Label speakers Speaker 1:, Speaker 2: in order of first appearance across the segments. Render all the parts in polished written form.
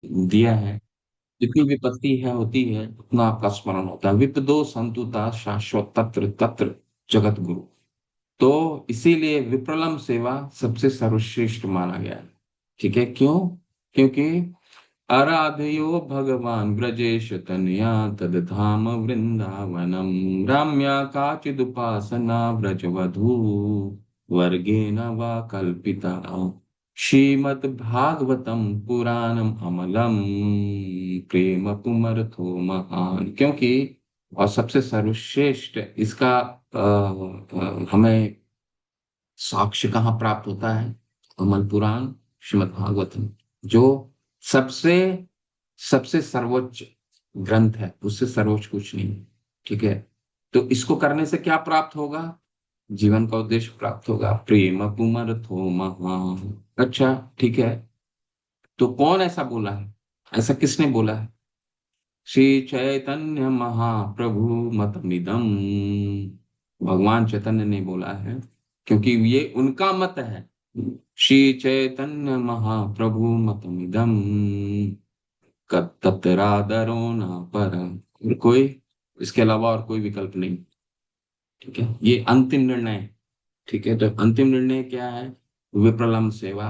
Speaker 1: दिया है। जितनी विपत्ति है होती है उतना आपका स्मरण होता है। विपदो संतुता शाश्वत तत्र तत्र जगत गुरु। तो इसीलिए विप्रलंब सेवा सबसे सर्वश्रेष्ठ माना गया है। ठीक है, क्यों? क्योंकि आराधयो भगवान ब्रजेश तनया तद धाम वृंदावनम राम्या काचिदुपासना व्रजवधू वर्गेण वा कल्पिता श्रीमद् भागवतम पुराणम अमलम प्रेम पुमर्थो महान। क्योंकि और सबसे सर्वश्रेष्ठ इसका हमें साक्ष्य कहाँ प्राप्त होता है? अमल पुराण, श्रीमद् भागवतम, जो सबसे सबसे सर्वोच्च ग्रंथ है, उससे सर्वोच्च कुछ नहीं है। ठीक है, तो इसको करने से क्या प्राप्त होगा? जीवन का उद्देश्य प्राप्त होगा, प्रेम पुमर्थो महान। अच्छा, ठीक है, तो कौन ऐसा बोला है? ऐसा किसने बोला है? श्री चैतन्य महाप्रभु मतमिदम। भगवान चैतन्य ने बोला है, क्योंकि ये उनका मत है। श्री चैतन्य महाप्रभु मतमिदम तत्रादरो न पर कोई, इसके अलावा और कोई विकल्प नहीं। ठीक है, ये अंतिम निर्णय है। ठीक है, तो अंतिम निर्णय क्या है? विप्रलम्ब सेवा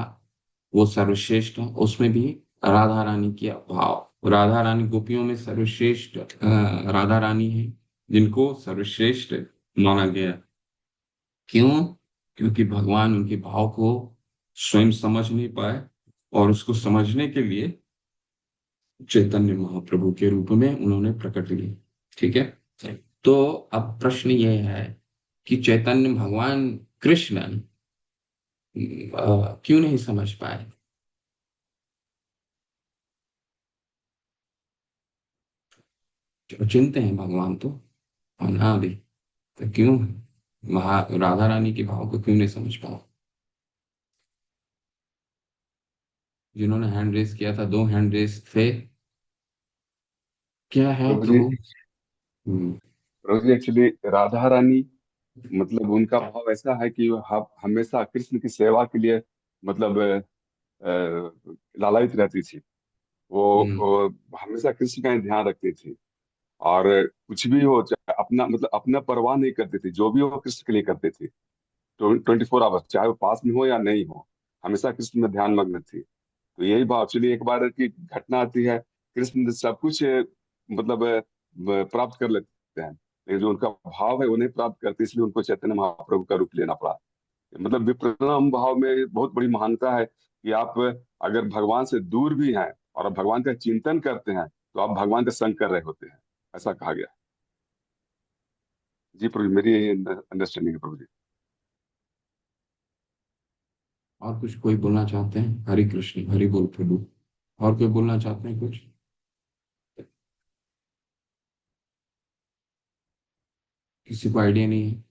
Speaker 1: वो सर्वश्रेष्ठ है। उसमें भी राधा रानी की भाव, राधा रानी गोपियों में सर्वश्रेष्ठ राधा रानी है, जिनको सर्वश्रेष्ठ माना गया। क्यों? क्योंकि भगवान उनके भाव को स्वयं समझ नहीं पाए, और उसको समझने के लिए चैतन्य महाप्रभु के रूप में उन्होंने प्रकट लिए। ठीक है, तो अब प्रश्न ये है कि चैतन्य भगवान कृष्ण क्यों नहीं समझ पाए? चिंते हैं भगवान तो, अनादि, तो क्यों राधा रानी के भाव को क्यों नहीं समझ पाओ? जिन्होंने हैंड रेस किया था, दो हैंड रेस थे, क्या है
Speaker 2: प्रभु
Speaker 1: तो।
Speaker 2: जी,
Speaker 1: हम्म,
Speaker 2: प्रभु जी एक्चुअली राधा रानी, मतलब उनका भाव ऐसा है कि वो हमेशा कृष्ण की सेवा के लिए, मतलब लालायित रहती थी।
Speaker 1: हम्म,
Speaker 2: वो हमेशा कृष्ण का ही ध्यान रखती थी। और कुछ भी हो, चाहे अपना, मतलब अपना परवाह नहीं करती थी, जो भी हो कृष्ण के लिए करती थी। 24 आवर्स, चाहे वो पास में हो या नहीं हो, हमेशा कृष्ण में ध्यान मग्न थी। तो यही भाव, एक्चुअली एक बार की घटना आती है, कृष्ण सब कुछ मतलब प्राप्त कर लेते हैं, लेकिन जो उनका भाव है वो नहीं प्राप्त करते, इसलिए उनको चैतन्य महाप्रभु का रूप लेना पड़ा। मतलब विप्रलम्ब भाव में बहुत बड़ी महानता है कि आप अगर भगवान से दूर भी हैं और आप भगवान का चिंतन करते हैं, तो आप भगवान का संग कर रहे होते हैं, ऐसा कहा गया है। जी प्रभु, मेरी अंडरस्टैंडिंग है प्रभु जी।
Speaker 1: और कुछ कोई बोलना चाहते हैं? हरे कृष्ण, हरि बोल प्रभु। और कोई बोलना चाहते हैं कुछ? किसी को आइडिया नहीं है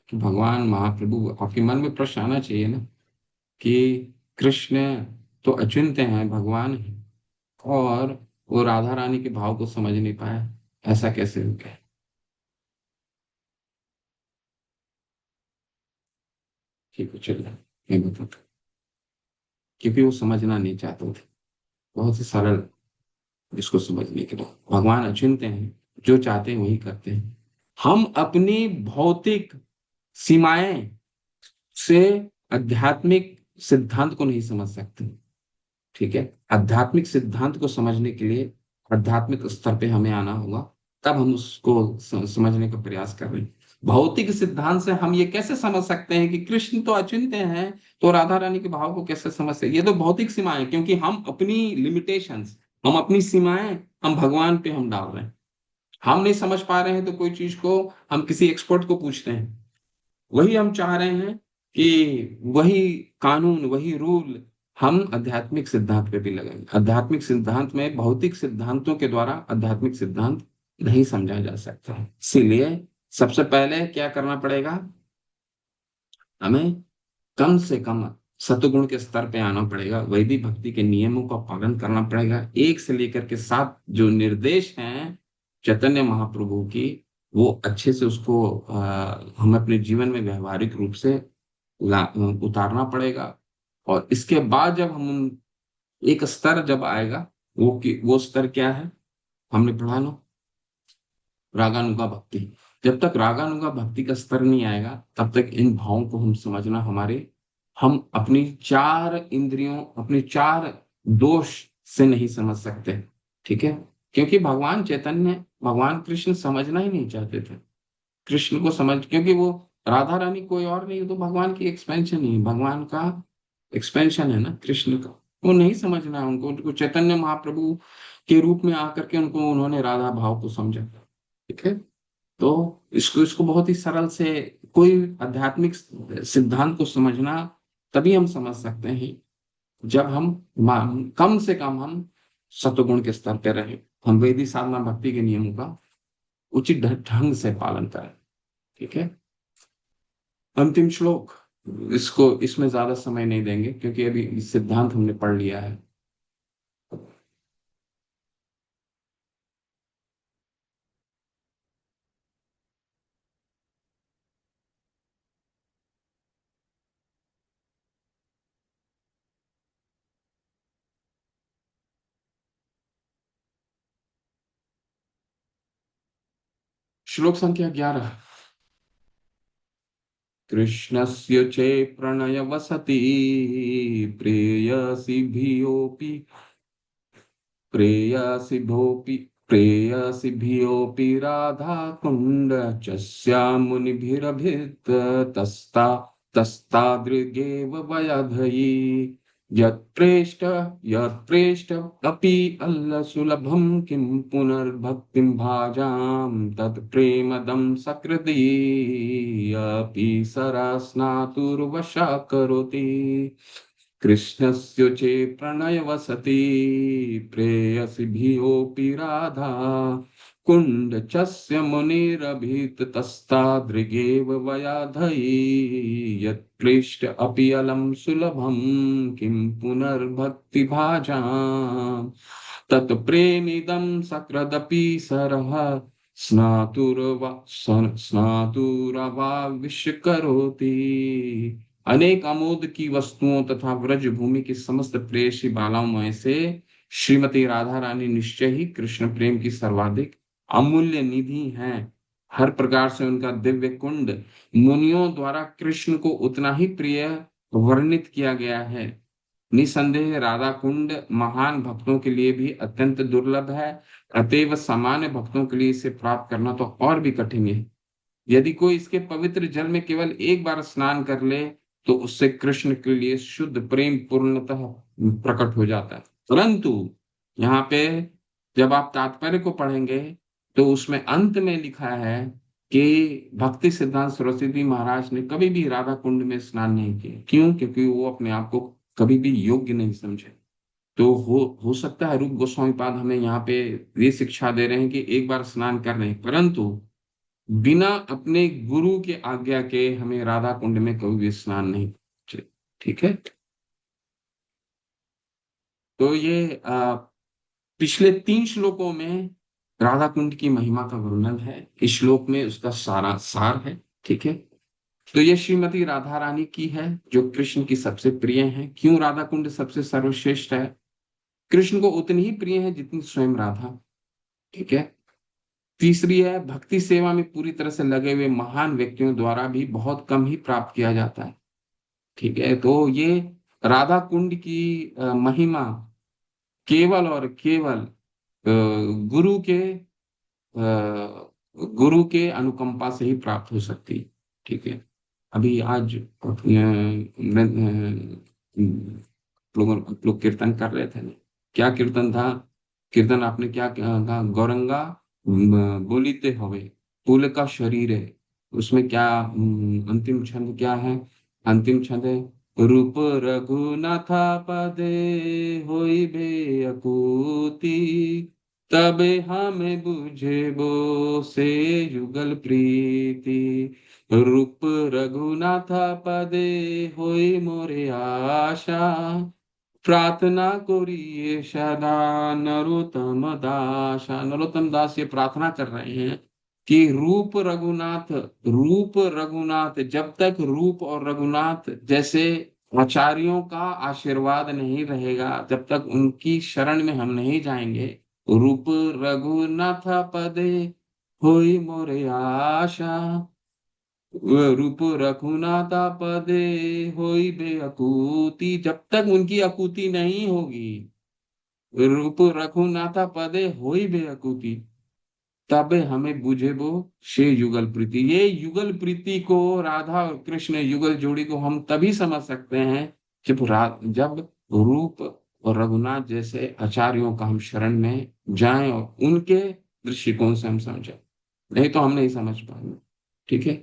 Speaker 1: कि भगवान महाप्रभु, आपके मन में प्रश्न आना चाहिए ना कि कृष्ण तो अचिंत्य हैं, भगवान है, और वो राधा रानी के भाव को समझ नहीं पाए, ऐसा कैसे हो गया? ठीक है, चलिए मैं बताता हूँ। क्योंकि वो समझना नहीं चाहते थे। बहुत ही सरल, इसको समझने के लिए। भगवान अचिंत्य हैं, जो चाहते हैं वही करते हैं। हम अपनी भौतिक सीमाएं से आध्यात्मिक सिद्धांत को नहीं समझ सकते। ठीक है, आध्यात्मिक सिद्धांत को समझने के लिए आध्यात्मिक स्तर पे हमें आना होगा, तब हम उसको समझने का प्रयास कर रहे हैं। भौतिक सिद्धांत से हम ये कैसे समझ सकते हैं कि कृष्ण तो अचिंत्य हैं, तो राधा रानी के भाव को कैसे समझ सकते? ये तो भौतिक सीमाएं, क्योंकि हम अपनी लिमिटेशंस, हम अपनी सीमाएं हम भगवान पे हम डाल रहे हैं। हम नहीं समझ पा रहे हैं तो कोई चीज को हम किसी एक्सपर्ट को पूछते हैं। वही हम चाह रहे हैं कि वही कानून, वही रूल हम आध्यात्मिक सिद्धांत पे भी लगाएंगे। आध्यात्मिक सिद्धांत में भौतिक सिद्धांतों के द्वारा आध्यात्मिक सिद्धांत नहीं समझा जा सकता है। इसीलिए सबसे पहले क्या करना पड़ेगा? हमें कम से कम सतगुण के स्तर पे आना पड़ेगा, वैदिक भक्ति के नियमों का पालन करना पड़ेगा। एक से लेकर के सात जो निर्देश हैं चैतन्य महाप्रभु की, वो अच्छे से उसको हमें अपने जीवन में व्यवहारिक रूप से उतारना पड़ेगा। और इसके बाद जब हम एक स्तर जब आएगा, वो स्तर क्या है, हमने पढ़ा लो, रागानुगा भक्ति। जब तक रागानुगा भक्ति का स्तर नहीं आएगा, तब तक इन भावों को हम समझना, हम अपनी चार इंद्रियों, अपने चार दोष से नहीं समझ सकते। ठीक है, क्योंकि भगवान चैतन्य, भगवान कृष्ण समझना ही नहीं चाहते थे। कृष्ण को समझ, क्योंकि वो राधा रानी कोई और नहीं, तो भगवान की एक्सपेंशन ही, भगवान का एक्सपेंशन है ना कृष्ण का। वो नहीं समझना है उनको, उनको चैतन्य महाप्रभु के रूप में आकर के उनको, उन्होंने राधा भाव को समझा। ठीक है, तो इसको इसको बहुत ही सरल से, कोई आध्यात्मिक सिद्धांत को समझना तभी हम समझ सकते हैं जब हम कम से कम हम सत्वगुण के स्तर पे रहे, हम वेदी साधना भक्ति के नियमों का उचित ढंग से पालन करें। ठीक है, अंतिम श्लोक, इसको इसमें ज्यादा समय नहीं देंगे क्योंकि अभी सिद्धांत हमने पढ़ लिया है। श्लोक संख्या 11। कृष्णस्य चे प्रणय वसति प्रेयसी भियोपि प्रेयसिभोऽपि प्रेयसिभियोऽपि राधा कुण्ड चस्या मुनिभिरभित तस्ता तस्तादृगेव वयधयि यत्प्रेष्ट यत्प्रेष्ट अपि अल्लसुलभं किं पुनर्भक्तिं भाजां तत्प्रेमदं सकृदी अपि सरस्नातुर्वशः करोति कृष्णस्य चे प्रणयवसति प्रेयसिभियोऽपि राधा कुण्डचस्य मुनिरभितस्तस्तादृगेव वयाधयि यत्क्लिष्ट अपि अलं सुलभं किं पुनर्भक्तिभाजाम् तत्प्रेमिदं सकृदपि सरः स्नातुरवा करोति। अनेक अमोद की वस्तुओं तथा व्रज भूमि की समस्त प्रेयसी बालाओं में से श्रीमती राधा रानी निश्चय ही कृष्ण प्रेम की सर्वाधिक अमूल्य निधि हैं। हर प्रकार से उनका दिव्य कुंड मुनियों द्वारा कृष्ण को उतना ही प्रिय वर्णित किया गया है। निसंदेह राधा कुंड महान भक्तों के लिए भी अत्यंत दुर्लभ है, अतएव सामान्य भक्तों के लिए इसे प्राप्त करना तो और भी कठिन है। यदि कोई इसके पवित्र जल में केवल एक बार स्नान कर ले तो उससे कृष्ण के लिए शुद्ध प्रेम पूर्णतः प्रकट हो जाता है। परंतु यहाँ पे जब आप तात्पर्य को पढ़ेंगे तो उसमें अंत में लिखा है कि भक्ति सिद्धांत सरस्वती महाराज ने कभी भी राधा कुंड में स्नान नहीं किया। क्यों? क्योंकि वो अपने आप को कभी भी योग्य नहीं समझे। तो हो सकता है रूप गोस्वामी पाद हमें यहाँ पे ये शिक्षा दे रहे हैं कि एक बार स्नान कर रहे हैं, परंतु बिना अपने गुरु के आज्ञा के हमें राधा कुंड में कभी भी स्नान नहीं चाहिए। ठीक है, तो ये पिछले 3 श्लोकों में राधा कुंड की महिमा का वर्णन है, इस श्लोक में उसका सारा सार है। ठीक है, तो ये श्रीमती राधा रानी की है जो कृष्ण की सबसे प्रिय है। क्यों राधा कुंड सबसे सर्वश्रेष्ठ है? कृष्ण को उतनी ही प्रिय है जितनी स्वयं राधा। ठीक है, तीसरी है, भक्ति सेवा में पूरी तरह से लगे हुए महान व्यक्तियों द्वारा भी बहुत कम ही प्राप्त किया जाता है। ठीक है, तो ये राधा कुंड की महिमा केवल और केवल गुरु के गुरु के अनुकंपा से ही प्राप्त हो सकती है। ठीक है, अभी आज लोग कीर्तन कर रहे थे ना, क्या कीर्तन था? कीर्तन आपने क्या कहा? गौरंगा बोलीते हुए फूल का शरीर है। उसमें क्या अंतिम छंद क्या है? अंतिम छंद है, रूप रघुनाथा पदे होइबे अकूती तबे हमें बुझे बो से युगल प्रीति। रूप रघुनाथा पदे होई मोरे आशा प्रार्थना करिए सदा नरोत्तम दासा। नरोत्तम दास ये प्रार्थना कर रहे हैं कि रूप रघुनाथ, जब तक रूप और रघुनाथ जैसे आचार्यों का आशीर्वाद नहीं रहेगा, जब तक उनकी शरण में हम नहीं जाएंगे। रूप रघुनाथ पदे होई मोरे आशा, रूप रघुनाथ पदे होई बेअकुति, जब तक उनकी अकुति नहीं होगी, रूप रघुनाथ पदे होई बेअकुति, तब हमें बुझेबो शे युगल प्रीति। ये युगल प्रीति को, राधा और कृष्ण युगल जोड़ी को हम तभी समझ सकते हैं जब रूप और रघुनाथ जैसे आचार्यों का हम शरण में जाएं और उनके दृष्टिकोण से हम समझें, नहीं तो हम नहीं समझ पाएंगे। ठीक है,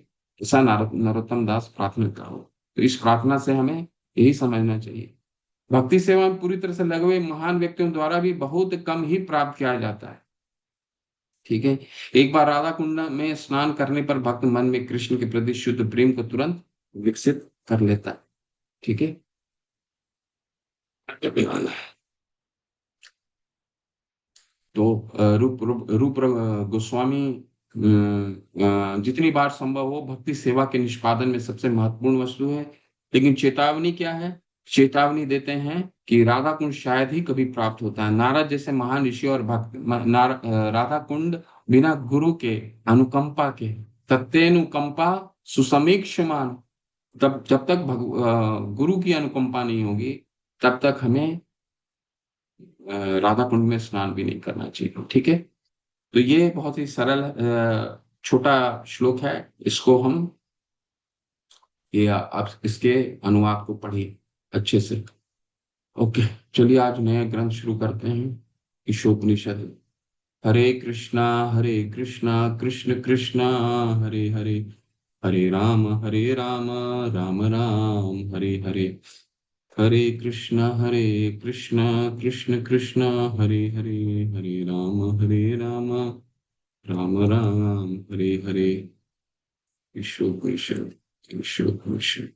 Speaker 1: ऐसा नरोत्तम दास प्रार्थना का हो। तो इस प्रार्थना से हमें यही समझना चाहिए, भक्ति सेवा में पूरी तरह से लगे हुए महान व्यक्तियों द्वारा भी बहुत कम ही प्राप्त किया जाता है। ठीक है, एक बार राधा कुंड में स्नान करने पर भक्त मन में कृष्ण के प्रति शुद्ध प्रेम को तुरंत विकसित कर लेता है। ठीक है, तो रूप गोस्वामी जितनी बार संभव हो भक्ति सेवा के निष्पादन में सबसे महत्वपूर्ण वस्तु है। लेकिन चेतावनी क्या है? चेतावनी देते हैं कि राधा कुंड शायद ही कभी प्राप्त होता है। नारद जैसे महान ऋषि और भक्त राधा कुंड बिना गुरु के अनुकंपा के, तत्तेनुकंपा सुसमीक्षमान, तब जब तक गुरु की अनुकंपा नहीं होगी, तब तक हमें राधा कुंड में स्नान भी नहीं करना चाहिए। ठीक है, तो ये बहुत ही सरल छोटा श्लोक है। इसको हम, ये आप इसके अनुवाद को पढ़िए अच्छे से। ओके, चलिए आज नया ग्रंथ शुरू करते हैं, ईशोपनिषद। हरे कृष्णा कृष्ण कृष्णा हरे हरे, हरे राम राम राम हरे हरे, हरे कृष्णा कृष्ण कृष्णा हरे हरे, हरे राम राम राम हरे हरे। ईशोपनिषद, ईशोपनिषद।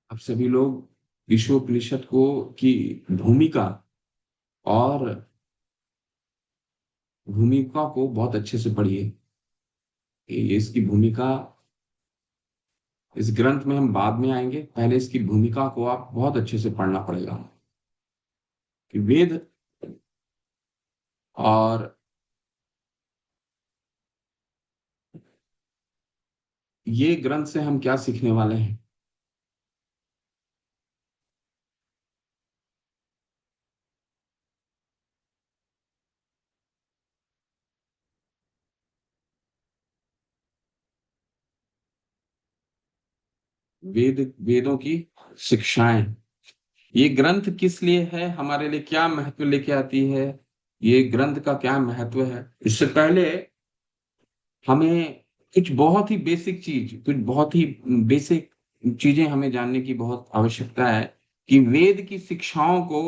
Speaker 1: अब सभी लोग ईशोपनिषद को की भूमिका और भूमिका को बहुत अच्छे से पढ़िए। इसकी भूमिका, इस ग्रंथ में हम बाद में आएंगे, पहले इसकी भूमिका को आप बहुत अच्छे से पढ़ना पड़ेगा कि वेद और ये ग्रंथ से हम क्या सीखने वाले हैं। वेदों की शिक्षाएं, ये ग्रंथ किस लिए है, हमारे लिए क्या महत्व लेके आती है, ये ग्रंथ का क्या महत्व है। इससे पहले हमें कुछ बहुत ही बेसिक चीज, कुछ बहुत ही बेसिक चीजें हमें जानने की बहुत आवश्यकता है कि वेद की शिक्षाओं को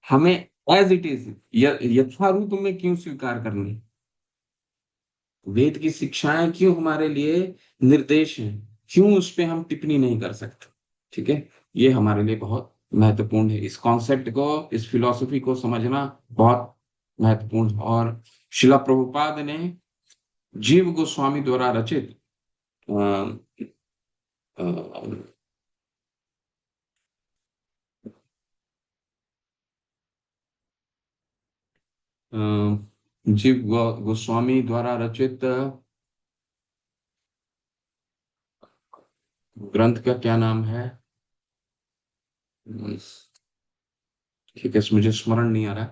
Speaker 1: हमें एज इट इज यथारूप में क्यों स्वीकार करनी। वेद की शिक्षाएं क्यों हमारे लिए निर्देश हैं, क्यों उस पे हम टिप्पणी नहीं कर सकते। ठीक है, ये हमारे लिए बहुत महत्वपूर्ण है। इस कॉन्सेप्ट को, इस फिलॉसफी को समझना बहुत महत्वपूर्ण है। और शिला प्रभुपाद ने जीव गोस्वामी द्वारा रचित अ, अ, अ, जीव गोस्वामी द्वारा रचित ग्रंथ का क्या नाम है, ठीक है, मुझे स्मरण नहीं आ रहा।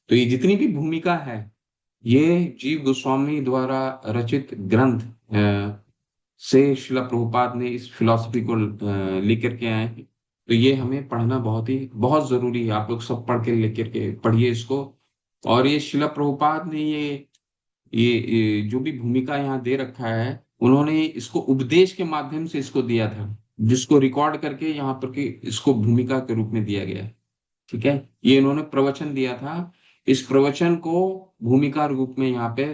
Speaker 1: तो ये जितनी भी भूमिका है, ये जीव गोस्वामी द्वारा रचित ग्रंथ से शिला प्रभुपाद ने इस फिलॉसफी को लेकर के आए हैं। तो ये हमें पढ़ना बहुत जरूरी है। आप लोग सब पढ़ के लेकर के पढ़िए इसको। और ये शिला प्रभुपाद ने ये जो भी भूमिका यहाँ दे रखा है, उन्होंने इसको उपदेश के माध्यम से इसको दिया था, जिसको रिकॉर्ड करके यहाँ पर के इसको भूमिका के रूप में दिया गया है। ठीक है, ये इन्होंने प्रवचन दिया था। इस प्रवचन को भूमिका रूप में यहाँ पे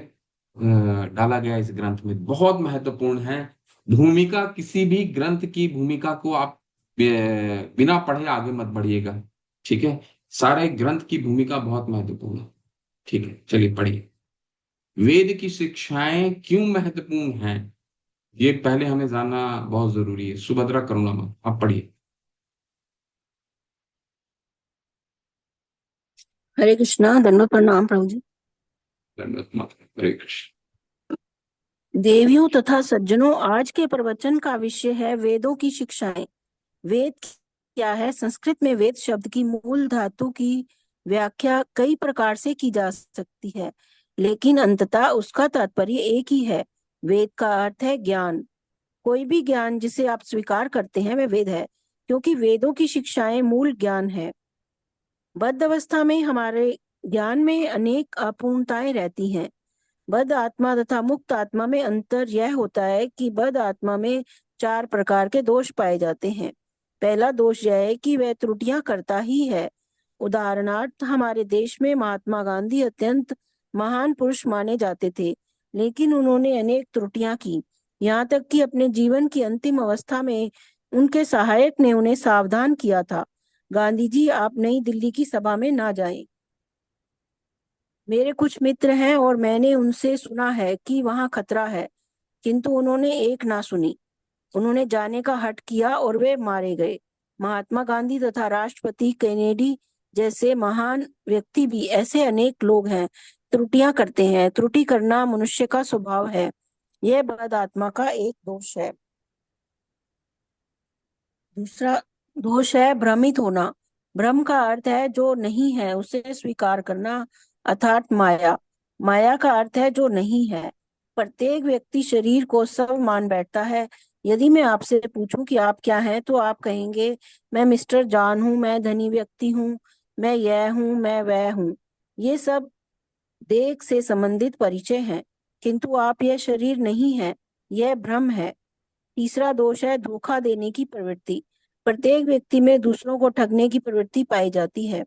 Speaker 1: डाला गया है इस ग्रंथ में। बहुत महत्वपूर्ण है भूमिका। किसी भी ग्रंथ की भूमिका को आप बिना पढ़े आगे मत बढ़िएगा। ठीक है, सारे ग्रंथ की भूमिका बहुत महत्वपूर्ण है। ठीक है, चलिए पढ़िए। वेद की शिक्षाएं क्यों महत्वपूर्ण हैं, ये पहले हमें जानना बहुत जरूरी है। सुभद्रा करुणामा, आप पढ़िए।
Speaker 3: हरे कृष्णा, दंडवत प्रणाम प्रभु जी।
Speaker 1: दंडवत माता, हरे कृष्ण।
Speaker 3: देवियों तथा सज्जनों, आज के प्रवचन का विषय है वेदों की शिक्षाएं। वेद क्या है? संस्कृत में वेद शब्द की मूल धातु की व्याख्या कई प्रकार से की जा सकती है, लेकिन अंततः उसका तात्पर्य एक ही है। वेद का अर्थ है ज्ञान। कोई भी ज्ञान जिसे आप स्वीकार करते हैं वह वेद है, क्योंकि वेदों की शिक्षाएं मूल ज्ञान है। बद्ध अवस्था में हमारे ज्ञान में अनेक अपूर्णताएं रहती हैं। बद्ध आत्मा तथा मुक्त आत्मा में अंतर यह होता है कि बद्ध आत्मा में 4 प्रकार के दोष पाए जाते हैं। पहला दोष यह है कि वह त्रुटियां करता ही है। उदाहरणार्थ, हमारे देश में महात्मा गांधी अत्यंत महान पुरुष माने जाते थे, लेकिन उन्होंने अनेक त्रुटियां की। यहाँ तक कि अपने जीवन की अंतिम अवस्था में उनके सहायक ने उन्हें सावधान किया था, गांधी जी, आप नई दिल्ली की सभा में ना जाएं। मेरे कुछ मित्र हैं और मैंने उनसे सुना है कि वहां खतरा है, किंतु उन्होंने एक ना सुनी। उन्होंने जाने का हठ किया और वे मारे गए। महात्मा गांधी तथा राष्ट्रपति केनेडी जैसे महान व्यक्ति भी, ऐसे अनेक लोग हैं, त्रुटियां करते हैं। त्रुटि करना मनुष्य का स्वभाव है। यह बद आत्मा का एक दोष है। दूसरा दोष है भ्रमित होना। भ्रम का अर्थ है जो नहीं है उसे स्वीकार करना, अर्थात माया। माया का अर्थ है जो नहीं है। प्रत्येक व्यक्ति शरीर को सब मान बैठता है। यदि मैं आपसे पूछूं कि आप क्या हैं, तो आप कहेंगे, मैं मिस्टर जॉन हूँ, मैं धनी व्यक्ति हूँ, मैं यह हूँ, मैं वह हूँ। ये सब देह से संबंधित परिचय हैं, किंतु आप यह शरीर नहीं है। यह भ्रम है। तीसरा दोष है धोखा देने की प्रवृत्ति। प्रत्येक व्यक्ति में दूसरों को ठगने की प्रवृत्ति पाई जाती है।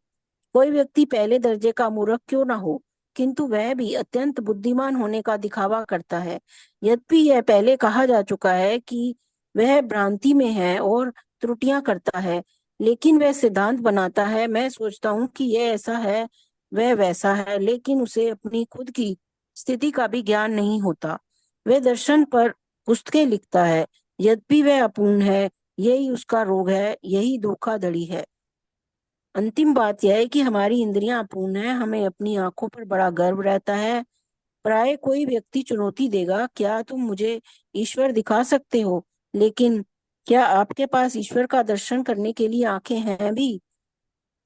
Speaker 3: कोई व्यक्ति पहले दर्जे का मूर्ख क्यों ना हो, किंतु वह भी अत्यंत बुद्धिमान होने का दिखावा करता है। यद्यपि यह पहले कहा जा चुका है कि वह भ्रांति में है और त्रुटियां करता है, लेकिन वह सिद्धांत बनाता है, मैं सोचता हूँ कि यह ऐसा है, वह वैसा है, लेकिन उसे अपनी खुद की स्थिति का भी ज्ञान नहीं होता। वह दर्शन पर पुस्तकें लिखता है, यद्यपि वह अपूर्ण है। यही उसका रोग है, यही धोखाधड़ी है। अंतिम बात यह है कि हमारी इंद्रियां अपूर्ण है। हमें अपनी आंखों पर बड़ा गर्व रहता है। प्राय कोई व्यक्ति चुनौती देगा, क्या तुम मुझे ईश्वर दिखा सकते हो? लेकिन क्या आपके पास ईश्वर का दर्शन करने के लिए आंखें हैं भी?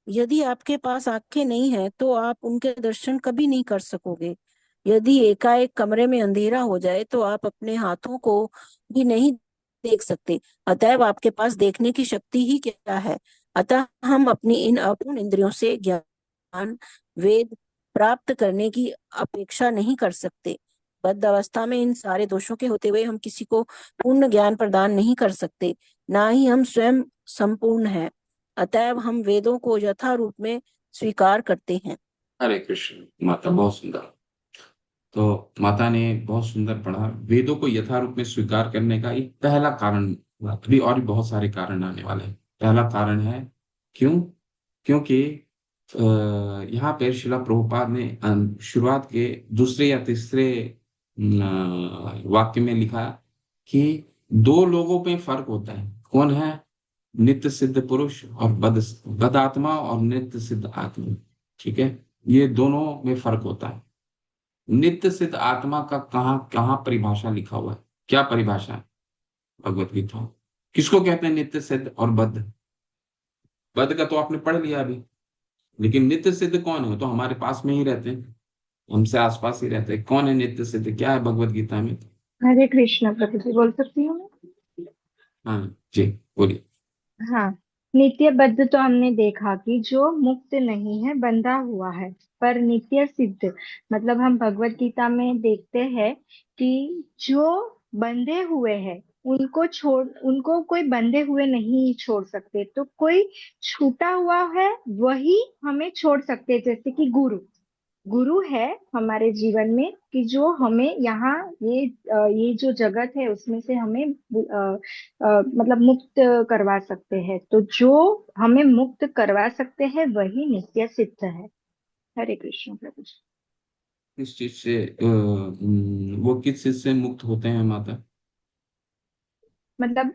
Speaker 3: यदि आपके पास आंखें नहीं है तो आप उनके दर्शन कभी नहीं कर सकोगे। यदि एकाएक कमरे में अंधेरा हो जाए तो आप अपने हाथों को भी नहीं देख सकते। अतएव आपके पास देखने की शक्ति ही क्या है? अतः हम अपनी इन अपूर्ण इंद्रियों से ज्ञान, वेद प्राप्त करने की अपेक्षा नहीं कर सकते। बद्ध अवस्था में इन सारे दोषों के होते हुए हम किसी को पूर्ण ज्ञान प्रदान नहीं कर सकते, ना ही हम स्वयं संपूर्ण हैं। अतएव हम वेदों को यथा रूप में स्वीकार करते हैं।
Speaker 1: हरे कृष्ण माता, बहुत सुंदर। तो माता ने बहुत सुंदर पढ़ा। वेदों को यथारूप में स्वीकार करने का एक पहला कारण, अभी और भी बहुत सारे कारण आने वाले हैं। पहला कारण है क्यों? क्योंकि यहाँ पे शिला प्रभुपाद ने शुरुआत के दूसरे या तीसरे वाक्य में लिखा कि दो लोगों में फर्क होता है। कौन है? नित्य सिद्ध पुरुष और बद आत्मा और नित्य सिद्ध आत्मा। ठीक है, ये दोनों में फर्क होता है। नित्य सिद्ध आत्मा का कहाँ कहाँ परिभाषा लिखा हुआ है? क्या परिभाषा है भगवत गीता? किसको कहते हैं नित्य सिद्ध और बद्ध? बद्ध का तो आपने पढ़ लिया अभी, लेकिन नित्य सिद्ध कौन है? तो हमारे पास में ही रहते हैं, हमसे आसपास ही रहते हैं। कौन है नित्य सिद्ध? क्या है भगवत गीता में?
Speaker 4: हरे कृष्ण प्रभु जी, बोल सकती हूँ मैं?
Speaker 1: हाँ जी, बोलिए।
Speaker 4: हाँ। नित्य बद्ध तो हमने देखा कि जो मुक्त नहीं है, बंधा हुआ है। पर नित्य सिद्ध मतलब हम भगवत गीता में देखते हैं कि जो बंधे हुए हैं उनको कोई बंधे हुए नहीं छोड़ सकते। तो कोई छूटा हुआ है वही हमें छोड़ सकते हैं, जैसे कि गुरु। गुरु है हमारे जीवन में कि जो हमें यहाँ ये जो जगत है उसमें से हमें मतलब मुक्त करवा सकते हैं। तो जो हमें मुक्त करवा सकते हैं वही नित्य सिद्ध है। हरे कृष्ण प्रभु जी।
Speaker 1: किस चीज से वो किस चीज से मुक्त होते हैं माता?
Speaker 4: मतलब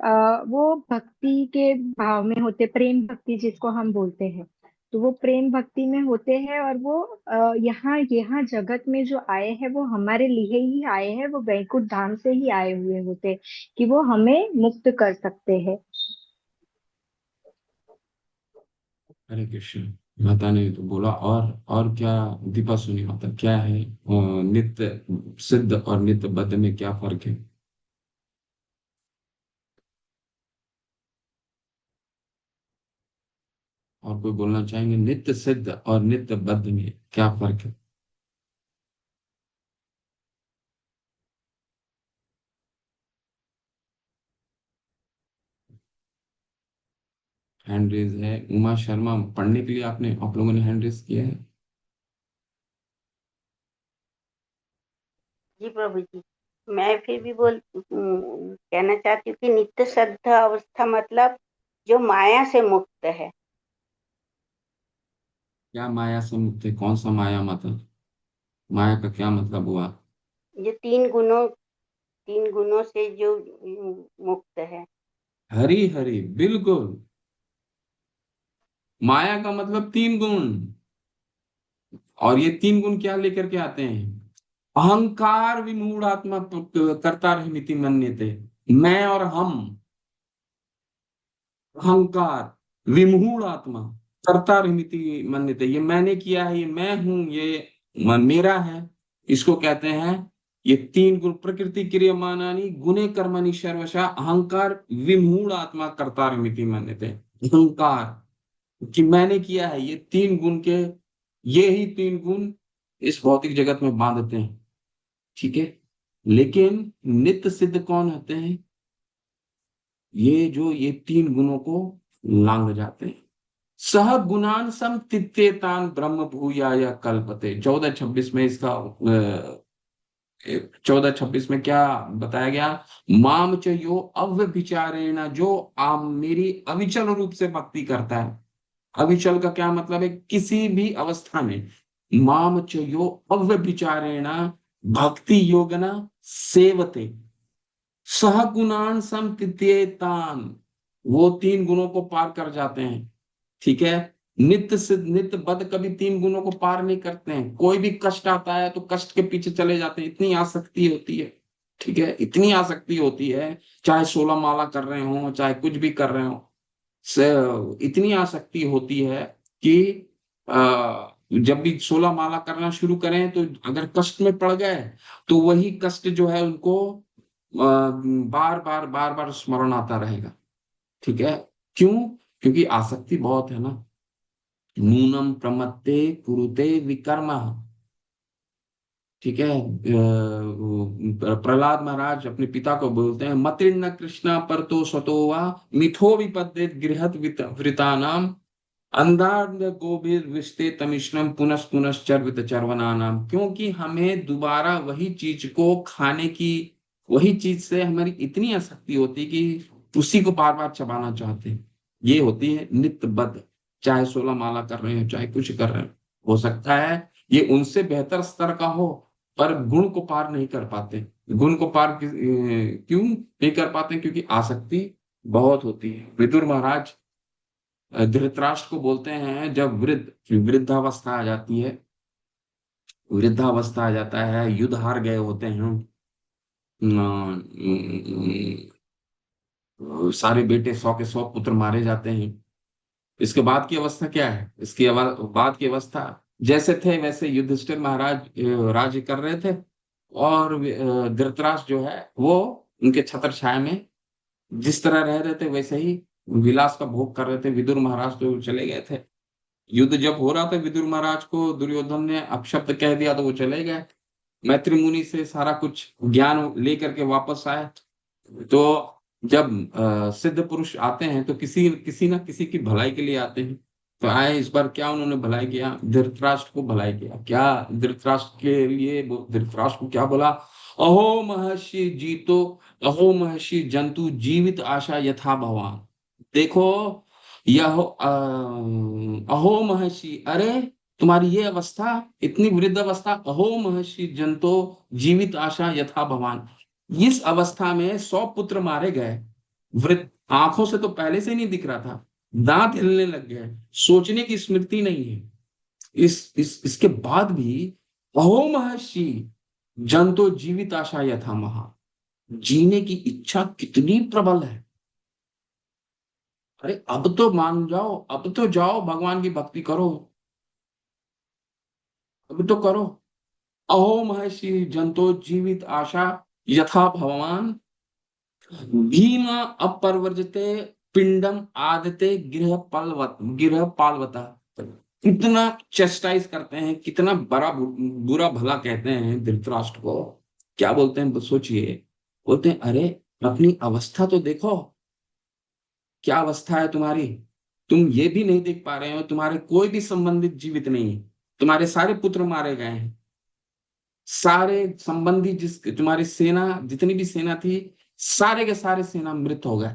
Speaker 4: वो भक्ति के भाव में होते, प्रेम भक्ति जिसको हम बोलते हैं। तो वो प्रेम भक्ति में होते हैं, और वो यहाँ यहाँ जगत में जो आए हैं वो हमारे लिए ही आए हैं, वो वैकुंठ धाम से ही आए हुए होते हैं कि वो हमें मुक्त कर सकते हैं।
Speaker 1: हरे कृष्ण। माता ने तो बोला, और क्या? दीपा सुनी माता, क्या है नित्य सिद्ध और नित्य बद्ध में क्या फर्क है? और कोई बोलना चाहेंगे, नित्य सिद्ध और नित्य बद्ध में क्या फर्क है? हैंड रेज है उमा शर्मा, पढ़ने के लिए आपने आप लोगों ने हैंड रेज किया है?
Speaker 5: जी प्रभु जी, मैं फिर भी कहना चाहती हूँ कि नित्य शुद्ध अवस्था मतलब जो माया से मुक्त है।
Speaker 1: क्या माया से मुक्त है? कौन सा माया माता? माया का क्या मतलब हुआ?
Speaker 5: जो तीन गुणों से जो मुक्त है।
Speaker 1: हरी हरी, बिल्कुल। माया का मतलब तीन गुण। और ये तीन गुण क्या लेकर के आते हैं? अहंकार विमूढ़ आत्मा कर्ता रहमिति मन्यते। मैं और हम, अहंकार विमूढ़ आत्मा कर्ता रहमिति मन्यते। ये मैंने किया है, ये मैं हूं, ये मेरा है। इसको कहते हैं ये तीन गुण, प्रकृति क्रियमाणानि गुणे कर्मणि सर्वशः अहंकार विमूढ़ आत्मा कर्ता रहमिति मन्यते। अहंकार कि मैंने किया है, ये तीन गुण के, ये ही तीन गुण इस भौतिक जगत में बांधते हैं। ठीक है। लेकिन नित्य सिद्ध कौन होते हैं? ये जो ये तीन गुणों को लांग जाते हैं। सह गुणान सम तित्येतान ब्रह्म भूयाय कल्पते। 14:26 में इसका 14:26 में क्या बताया गया? माम च यो अव्यभिचारेण, जो आम मेरी अविचल रूप से भक्ति करता है। अविचल का क्या मतलब है? किसी भी अवस्था में। माम च यो अव्यभिचारेण भक्ति योगना सेवते सह गुणान संकृत्येतान, वो तीन गुणों को पार कर जाते हैं। ठीक है। नित्य सिद्ध नित्य बद्ध कभी तीन गुणों को पार नहीं करते हैं। कोई भी कष्ट आता है तो कष्ट के पीछे चले जाते हैं, इतनी आसक्ति होती है। ठीक है, इतनी आसक्ति होती है। चाहे 16 माला कर रहे हो, चाहे कुछ भी कर रहे हो, इतनी आसक्ति होती है कि जब भी 16 माला करना शुरू करें तो अगर कष्ट में पड़ गए तो वही कष्ट जो है उनको बार बार स्मरण आता रहेगा। ठीक है। क्यों? क्योंकि आसक्ति बहुत है ना। नूनम प्रमत्ते कुरुते विकर्म। ठीक है। प्रहलाद महाराज अपने पिता को बोलते हैं, मतिर्न कृष्णा पर तो स्वतो वा मिथो विपद्येत गृहत वृतानाम अंधार्ध गोभिर विष्टे तमिश्रम पुनस् पुनश्च चर्वित चर्वना नाम। क्योंकि हमें दोबारा वही चीज को खाने की, वही चीज से हमारी इतनी आसक्ति होती है कि उसी को बार बार चबाना चाहते हैं। ये होती है नित्य बद्ध। चाहे 16 माला कर रहे हो, चाहे कुछ कर रहे हो सकता है ये उनसे बेहतर स्तर का हो, पर गुण को पार नहीं कर पाते। गुण को पार क्यों नहीं कर पाते? क्योंकि आसक्ति बहुत होती है। विदुर महाराज धृतराष्ट्र को बोलते हैं, जब वृद्धावस्था आ जाती है, वृद्धावस्था आ जाता है, युद्ध हार गए होते हैं, सारे बेटे 100 के 100 पुत्र मारे जाते हैं। इसके बाद की अवस्था क्या है? बाद की अवस्था जैसे थे वैसे युधिष्ठिर महाराज राज्य कर रहे थे, और धृतराष्ट्र जो है वो उनके छत्र छाया में जिस तरह रह रहे थे वैसे ही विलास का भोग कर रहे थे। विदुर महाराज तो चले गए थे। युद्ध जब हो रहा था विदुर महाराज को दुर्योधन ने अपशब्द कह दिया तो वो चले गए। मैत्री मुनि से सारा कुछ ज्ञान लेकर के वापस आए। तो जब सिद्ध पुरुष आते हैं तो किसी किसी ना किसी की भलाई के लिए आते हैं। तो आए इस बार क्या उन्होंने भलाई किया, धृतराष्ट्र को भलाई किया। क्या धृतराष्ट्र के लिए धृतराष्ट्र को क्या बोला, अहो महर्षि जीतो, अहो महर्षि जंतु जीवित आशा यथा भवान। देखो यह अहो महर्षि, अरे तुम्हारी ये अवस्था, इतनी वृद्ध अवस्था, अहो महर्षि जंतो जीवित आशा यथा भवान। इस अवस्था में 100 पुत्र मारे गए। वृद्ध आंखों से तो पहले से नहीं दिख रहा था, दांत हिलने लग गए, सोचने की स्मृति नहीं है। इसके बाद भी अहो महर्षि जंतो जीवित आशा यथा महा, जीने की इच्छा कितनी प्रबल है। अरे अब तो मान जाओ, अब तो जाओ भगवान की भक्ति करो, अब तो करो। अहो महर्षि जंतो जीवित आशा यथा भगवान भीमा अपर्वजते पिंडम आदते गृह पालवता। कितना चेस्टाइज करते हैं, कितना बड़ा बुरा भला कहते हैं धृतराष्ट्र को। क्या बोलते हैं सोचिए, बोलते हैं अरे अपनी अवस्था तो देखो, क्या अवस्था है तुम्हारी। तुम ये भी नहीं देख पा रहे हो, तुम्हारे कोई भी संबंधित जीवित नहीं है, तुम्हारे सारे पुत्र मारे गए हैं, सारे संबंधी जिस तुम्हारी सेना जितनी भी सेना थी सारे के सारे सेना मृत हो गए।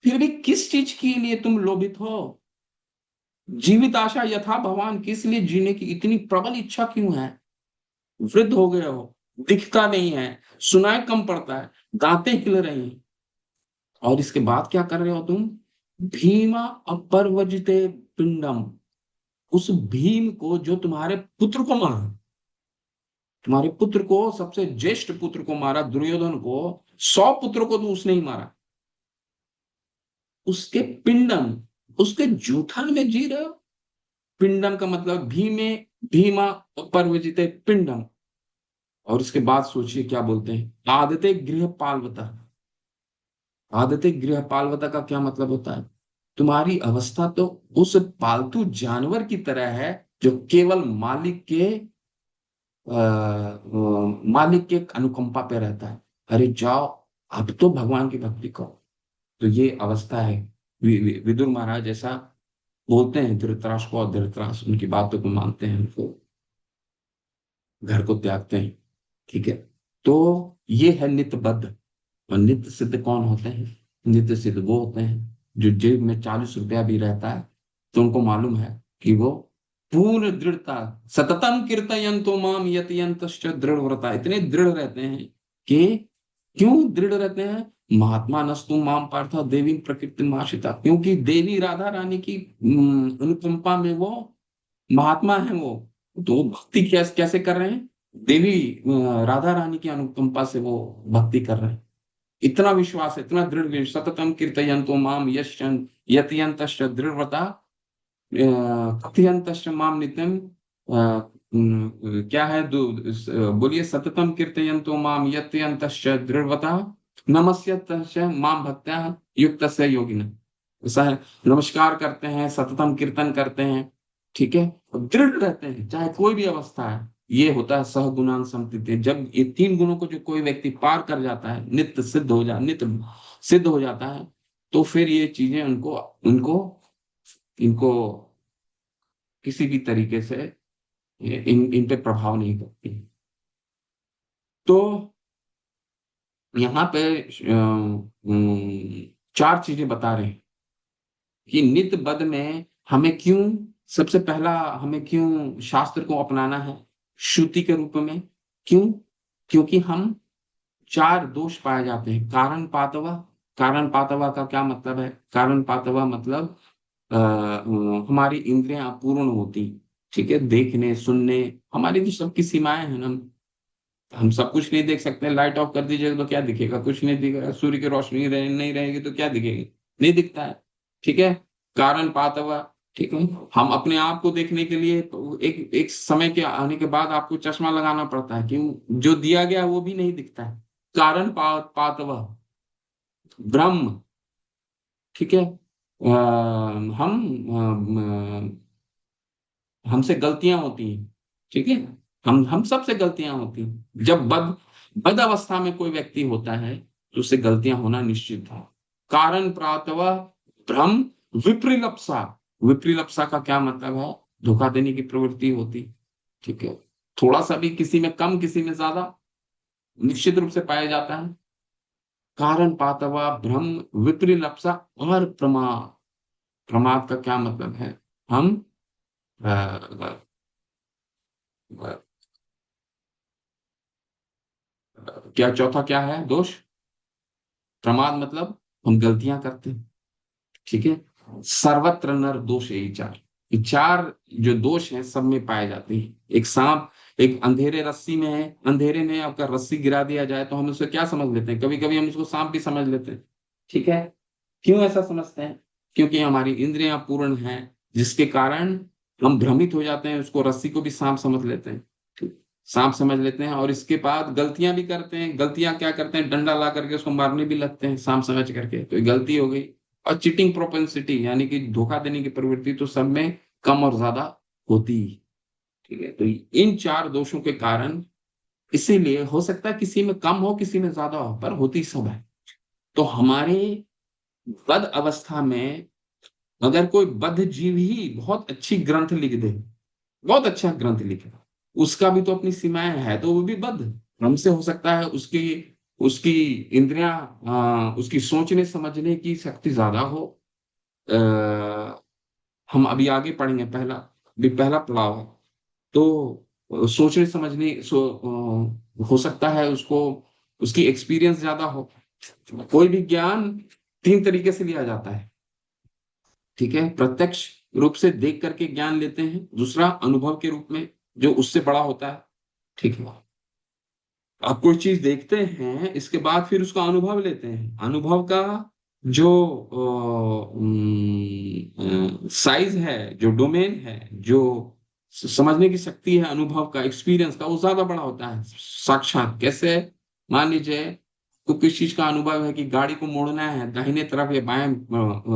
Speaker 1: फिर भी किस चीज के लिए तुम लोभित हो। जीवित आशा यथा भगवान, किस लिए जीने की इतनी प्रबल इच्छा क्यों है। वृद्ध हो गए हो, दिखता नहीं है, सुनाई कम पड़ता है, दांतें हिल रही हैं, और इसके बाद क्या कर रहे हो तुम। भीमा अपर्वजिते पिंडम, उस भीम को जो तुम्हारे पुत्र को मारा, तुम्हारे पुत्र को, सबसे ज्येष्ठ पुत्र को मारा, दुर्योधन को, 100 पुत्रों को तो उसने ही मारा, उसके पिंडम, उसके जूठन में जी रहे हो। पिंडम का मतलब भीमा पर्वजिते पिंडम। और उसके बाद सोचिए क्या बोलते हैं, आदते गृह पालवता। आदते गृह पालवता का क्या मतलब होता है, तुम्हारी अवस्था तो उस पालतू जानवर की तरह है जो केवल मालिक के अनुकंपा पे रहता है। अरे जाओ अब तो भगवान की भक्ति करो। तो ये अवस्था है। विदुर महाराज ऐसा बोलते हैं धृतराष्ट्र को, और धृतराष्ट्र उनकी बातों को मानते हैं, उनको घर को त्यागते हैं। ठीक है, तो ये है नित्यबद्ध। और नित्य सिद्ध कौन होते हैं, नित्य सिद्ध वो होते हैं जो जेब में 40 रुपया भी रहता है तो उनको मालूम है कि वो पूर्ण दृढ़ता, सततम कीर्तयन्तो माम यतयन्तश्च दृढ़व्रता, इतने दृढ़ रहते हैं कि, क्यों दृढ़ रहते हैं, महात्मा नस्तु माम पार्थ देवी प्रकृति माशिता, क्योंकि देवी राधा रानी की अनुकंपा में वो महात्मा है। वो तो भक्ति कैसे कर रहे हैं, देवी राधा रानी की अनुकंपा से वो भक्ति कर रहे हैं। इतना विश्वास है, इतना दृढ़ विश्वास, सततम कीर्तयन्तो माम यतयन्तश्च दृढ़व्रता कथयन्तश्च माम नित्यं क्या है बोलिए, सततम कीर्तयन्तो माम यतयन्तश्च दृढ़व्रता नमस्यन्तश्च माम भक्त्या युक्तस्य योगिनः। ऐसा है, नमस्कार करते हैं, सततम कीर्तन करते हैं, ठीक है, दृढ़ रहते हैं चाहे कोई भी अवस्था है। ये होता है सहगुणान संपत्ति। जब ये 3 गुणों को जो कोई व्यक्ति पार कर जाता है, नित्य सिद्ध हो जाता है, तो फिर ये चीजें इनको किसी भी तरीके से इन पे प्रभाव नहीं करती। तो यहाँ पे 4 चीजें बता रहे हैं कि नित्य बद्ध में हमें क्यों, सबसे पहला हमें क्यों शास्त्र को अपनाना है श्रुति के रूप में। क्यों, क्योंकि हम 4 दोष पाए जाते हैं। कारण पातवा का क्या मतलब है, कारण पातवा मतलब हमारी इंद्रियां अपूर्ण होती, ठीक है, देखने सुनने, हमारी जो सबकी सीमाएं हैं ना, हम सब कुछ नहीं देख सकते। लाइट ऑफ कर दीजिएगा तो क्या दिखेगा, कुछ नहीं दिखेगा। सूर्य की रोशनी नहीं रहेगी तो क्या दिखेगी, नहीं दिखता है, ठीक है। कारण पातवा, ठीक है, हम अपने आप को देखने के लिए एक एक समय के आने के बाद आपको चश्मा लगाना पड़ता है, क्यों? जो दिया गया वो भी नहीं दिखता है। कारण पातव ब्रह्म, ठीक है। हमसे गलतियां होती हैं, ठीक है। हम सबसे गलतियां होती हैं। जब बद अवस्था में कोई व्यक्ति होता है तो उससे गलतियां होना निश्चित है। कारण प्रातव भ्रम विप्रिलप्सा। विप्रिलप्सा का क्या मतलब है? धोखा देने की प्रवृत्ति होती, ठीक है। थोड़ा सा भी किसी में कम किसी में ज्यादा निश्चित रूप से पाया जाता है। कारण पातवा भ्रम विप्रिलप्सा और प्रमाद। प्रमाद का क्या मतलब है? हम अ, अ, क्या चौथा क्या है दोष? प्रमाद मतलब हम गलतियां करते हैं, ठीक है। सर्वत्र नर दोष यही चार, ये चार जो दोष हैं सब में पाए जाते हैं। एक सांप एक अंधेरे रस्सी में है, अंधेरे में आपका रस्सी गिरा दिया जाए तो हम उसको क्या समझ लेते हैं? कभी कभी हम उसको सांप भी समझ लेते हैं, ठीक है। क्यों ऐसा समझते हैं? क्योंकि हमारी इंद्रियां पूर्ण हैं, जिसके कारण हम भ्रमित हो जाते हैं, उसको रस्सी को भी सांप समझ लेते हैं, ठीक। सांप समझ लेते हैं और इसके बाद गलतियां भी करते हैं। गलतियां क्या करते हैं? डंडा ला करके उसको मारने भी लगते हैं सांप समझ करके, तो ये गलती हो गई। और चीटिंग प्रोपेंसिटी यानी कि धोखा देने की प्रवृत्ति तो सब में कम और ज्यादा होती ही, ठीक है। तो इन चार दोषों के कारण, इसीलिए हो सकता है किसी में कम हो किसी में ज्यादा हो, पर होती सब है। तो हमारे बद अवस्था में अगर कोई बद्ध जीव ही बहुत अच्छी ग्रंथ लिख दे, बहुत अच्छा ग्रंथ लिखे, उसका भी तो अपनी सीमाएं है, तो वो भी बद्ध हमसे हो सकता है। उसकी उसकी इंद्रियां, उसकी सोचने समझने की शक्ति ज्यादा हो। आ, हम अभी आगे पढ़ेंगे, पहला पड़ाव है। तो सोचने समझने हो सकता है उसको, उसकी एक्सपीरियंस ज्यादा हो। कोई भी ज्ञान तीन तरीके से लिया जाता है, ठीक है। प्रत्यक्ष रूप से देख करके ज्ञान लेते हैं, दूसरा अनुभव के रूप में जो उससे बड़ा होता है, ठीक है। आप कोई चीज देखते हैं, इसके बाद फिर उसका अनुभव लेते हैं। अनुभव का जो साइज है, जो डोमेन है, जो समझने की शक्ति है, अनुभव का एक्सपीरियंस का, वो ज्यादा बड़ा होता है। साक्षात कैसे? मान लीजिए को किस चीज का अनुभव है कि गाड़ी को मोड़ना है दाहिने तरफ या बाएं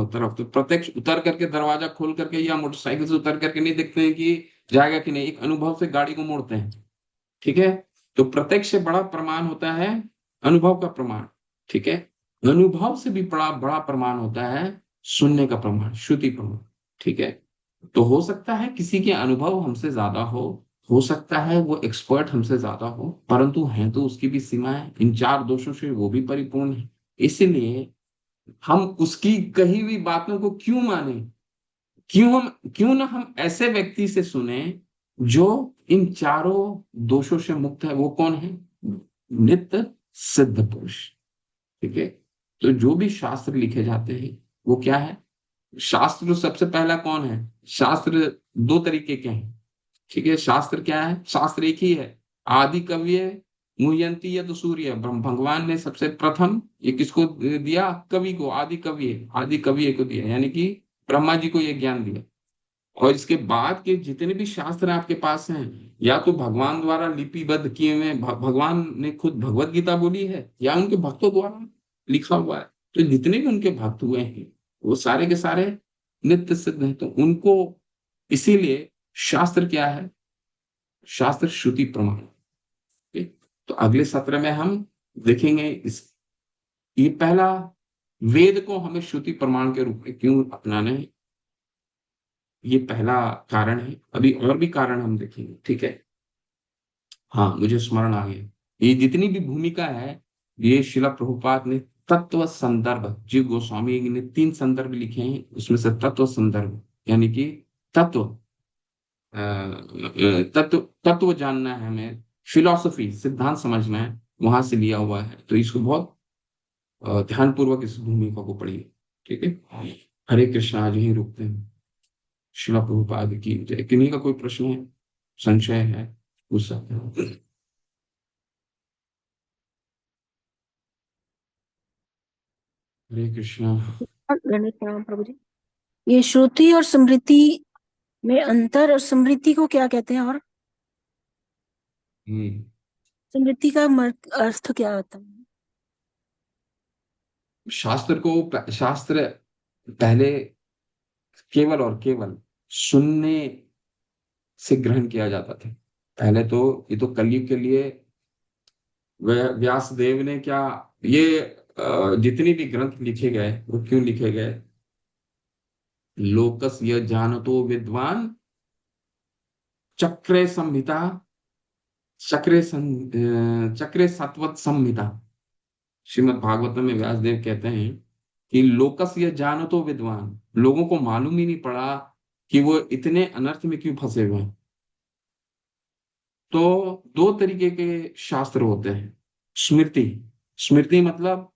Speaker 1: तरफ, तो प्रत्यक्ष उतर करके दरवाजा खोल करके या मोटरसाइकिल से उतर करके नहीं देखते हैं कि जाएगा कि नहीं, एक अनुभव से गाड़ी को मोड़ते हैं, ठीक है। तो प्रत्यक्ष से बड़ा प्रमाण होता है अनुभव का प्रमाण, ठीक है। अनुभव से भी बड़ा बड़ा प्रमाण होता है सुनने का प्रमाण, श्रुति प्रमाण, ठीक है। तो हो सकता है किसी के अनुभव हमसे ज्यादा हो सकता है वो एक्सपर्ट हमसे ज्यादा हो, परंतु है तो उसकी भी सीमाएं, इन चार दोषों से वो भी परिपूर्ण है। इसलिए हम उसकी कही हुई बातों को क्यों माने? क्यों ना हम ऐसे व्यक्ति से सुने जो इन चारों दोषों से मुक्त है। वो कौन है? नित्य सिद्ध पुरुष, ठीक है। तो जो भी शास्त्र लिखे जाते हैं वो क्या है? शास्त्र तो सबसे पहला कौन है? शास्त्र दो तरीके के हैं, ठीक है। शास्त्र क्या है? शास्त्र एक ही है, आदि कवि मुह्यंती या तो सूर्य। भगवान ने सबसे प्रथम ये किसको दिया? कवि को, आदि कवि को दिया, यानी कि ब्रह्मा जी को ये ज्ञान दिया। और इसके बाद के जितने भी शास्त्र आपके पास हैं, या तो भगवान द्वारा लिपिबद्ध किए हुए भगवान ने खुद भगवत गीता बोली है, या उनके भक्तों द्वारा लिखा हुआ है। तो जितने भी उनके भक्त हुए हैं वो सारे के सारे नित्य सिद्ध हैं, तो उनको इसीलिए शास्त्र क्या है? शास्त्र श्रुति प्रमाण, ठीक? तो अगले सत्र में हम देखेंगे ये पहला वेद को हमें श्रुति प्रमाण के रूप में क्यों अपनाना है, ये पहला कारण है। अभी और भी कारण हम देखेंगे, ठीक है। हाँ, मुझे स्मरण आ गया, ये जितनी भी भूमिका है ये शिला प्रभुपाद ने तत्व संदर्भ, जीव गोस्वामी ने तीन संदर्भ लिखे हैं, उसमें से तत्व संदर्भ यानी कि तत्व तत्व तत्व जानना है हमें, फिलॉसफी सिद्धांत समझना है, वहां से लिया हुआ है। तो इसको बहुत ध्यान पूर्वक इस भूमिका को पढ़िए, ठीक है। हरे कृष्णा, आज यही रुकते हैं। शिला प्रभुपाद की जय। किन्हीं का कोई प्रश्न है, संशय है, पूछ सकते हैं। हरे कृष्णा।
Speaker 3: दंडवत प्रणाम प्रभु जी। ये श्रुति और स्मृति में अंतर और स्मृति को क्या कहते हैं? और
Speaker 1: हम्म
Speaker 3: स्मृति का अर्थ क्या होता है?
Speaker 1: शास्त्र पहले केवल और केवल सुनने से ग्रहण किया जाता था। पहले तो ये तो कलयुग के लिए व्यास देव ने क्या, ये जितने भी ग्रंथ लिखे गए वो क्यों लिखे गए? लोकस यह जानतो विद्वान चक्रे संहिता, चक्रे सत्वत संहिता। श्रीमद् भागवतम में व्यासदेव कहते हैं कि लोकस यह जानतो विद्वान, लोगों को मालूम ही नहीं पड़ा कि वो इतने अनर्थ में क्यों फंसे हुए हैं। तो दो तरीके के शास्त्र होते हैं। स्मृति, स्मृति मतलब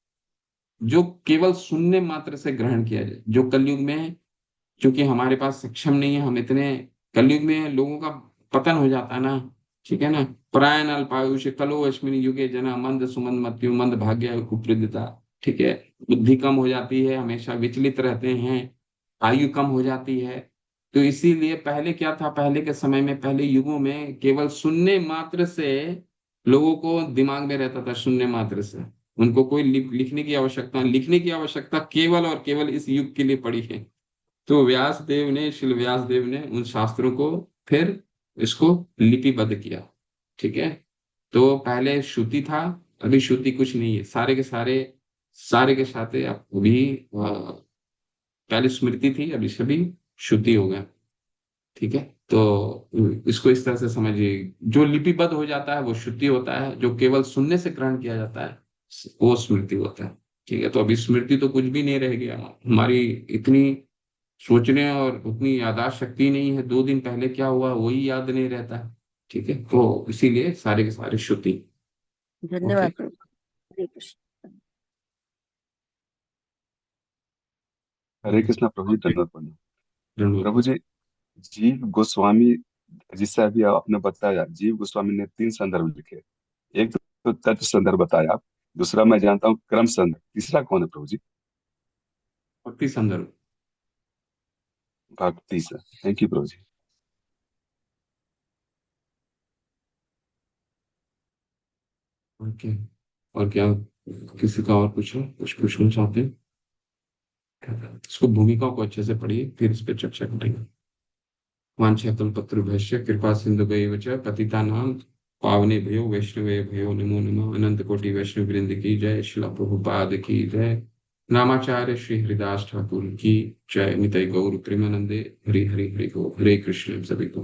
Speaker 1: जो केवल सुनने मात्र से ग्रहण किया जाए, जो कलयुग में, क्योंकि हमारे पास सक्षम नहीं है, हम इतने, कलयुग में लोगों का पतन हो जाता है ना, ठीक है ना। प्रायण अल्पायुष कलो अस्मिन युगे जना मंद सुमंद मत्यु मंद भाग्य कुप्रदिता, ठीक है। बुद्धि कम हो जाती है, हमेशा विचलित रहते हैं, आयु कम हो जाती है। तो इसीलिए पहले क्या था, पहले के समय में, पहले युगों में केवल सुनने मात्र से लोगों को दिमाग में रहता था, सुनने मात्र से उनको कोई लिखने की आवश्यकता केवल और केवल इस युग के लिए पड़ी है। तो श्रील व्यास देव ने उन शास्त्रों को फिर इसको लिपिबद्ध किया, ठीक है। तो पहले श्रुति था, अभी श्रुति कुछ नहीं है, सारे के सारे अभी पहले स्मृति थी, अभी सभी श्रुति हो गया, ठीक है। तो इसको इस तरह से समझिए, जो लिपिबद्ध हो जाता है वो श्रुति होता है, जो केवल सुनने से ग्रहण किया जाता है वो स्मृति होता है, ठीक है। तो अभी स्मृति तो कुछ भी नहीं रह गया, हमारी इतनी सोचने और उतनी याददाश्त शक्ति नहीं है, 2 दिन पहले क्या हुआ वही याद नहीं रहता है, ठीक है। तो इसीलिए सारे के सारे श्रुति। ओके,
Speaker 3: धन्यवाद प्रभु। हरे कृष्ण।
Speaker 2: हरे कृष्णा प्रभु, धन्यवाद प्रभु।
Speaker 1: धन्यवाद।
Speaker 2: प्रभु जी, जीव गोस्वामी, जिससे अभी आपने बताया, जीव गोस्वामी ने 3 संदर्भ लिखे। एक तो तत्व संदर्भ बताया आप, दूसरा मैं जानता हूँ क्रम संदर्भ, तीसरा कौन है प्रभु जी?
Speaker 1: भक्ति संदर्भ।
Speaker 2: भक्ति से। थैंक यू प्रभु जी।
Speaker 1: ओके, और क्या किसी का और कुछ पूछना चाहते हैं? इसको भूमिका को अच्छे से पढ़िए, फिर इस पर चर्चा करेंगे। वाञ्छाकल्पतरुभ्यश्च कृपा सिन्धुभ्यैव च पतितानां पावनेभ्यो वैष्णवेभ्यो नमो नमः। अनंत कोटि वैष्णव वृंद की जय, श्रील प्रभुपाद की जय, रामाचार्य श्री हरिदास ठाकुर की जय, निताई गौर प्रेमानंदे, हरि हरि हरि गो, हरे कृष्ण सभी को।